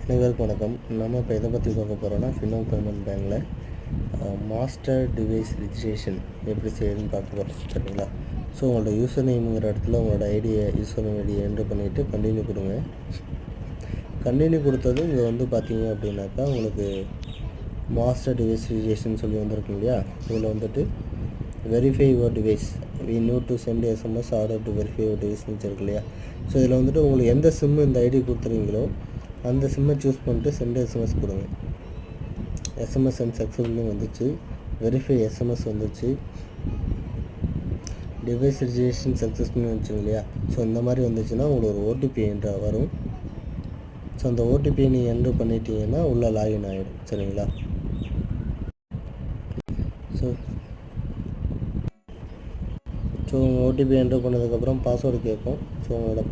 அனைவருக்கும் வணக்கம். நம்ம இப்போ எதை பற்றி பார்க்க போகிறோன்னா, ஃபினோ பேமெண்ட் பேங்கில் மாஸ்டர் டிவைஸ் ரிஜிஸ்ட்ரேஷன் எப்படி செய்யுதுன்னு பார்க்க போகிறோம். சரிங்களா? ஸோ உங்களோட யூசர் நேமுங்கிற இடத்துல உங்களோட யூசர் நேம் ஐடியை என்ட்ரு பண்ணிவிட்டு கண்டினியூ கொடுங்க. கண்டினியூ கொடுத்தது இங்கே வந்து பார்த்தீங்க அப்படின்னாக்கா உங்களுக்கு மாஸ்டர் டிவைஸ் ரிஜிஸ்ட்ரேஷன் சொல்லி வந்திருக்கு இல்லையா? இதில் வந்துட்டு verify your device we need to send SMS order to verify your டிவைஸ்னு வச்சுருக்கு இல்லையா? ஸோ இதில் வந்துட்டு உங்களுக்கு எந்த சிம்மு இந்த ஐடி கொடுத்துறீங்களோ அந்த சிம்மை சூஸ் பண்ணிட்டு சென்ட் எஸ்எம்எஸ் கொடுங்க. எஸ்எம்எஸ் சென்ட் சக்ஸஸ்ஃபுல்னு வந்துச்சு, வெரிஃபை எஸ்எம்எஸ் வந்துச்சு, டிவைஸ் ரிஜிஸ்ட்ரேஷன் சக்ஸஸ்ஃபுல்னு வந்துச்சுங்க இல்லையா? ஸோ இந்த மாதிரி வந்துச்சுன்னா உங்களுக்கு ஒரு ஓடிபி என்ட்ரு வரும். ஸோ அந்த ஓடிபியை நீங்கள் என்ட்ரு பண்ணிட்டீங்கன்னா உள்ளே லாகின் ஆகிடும். சரிங்களா? ஸோ உங்கள் ஓடிபி என்ட்ரு பண்ணதுக்கப்புறம் பாஸ்வேர்டு கேட்கும். ஸோ உங்களோட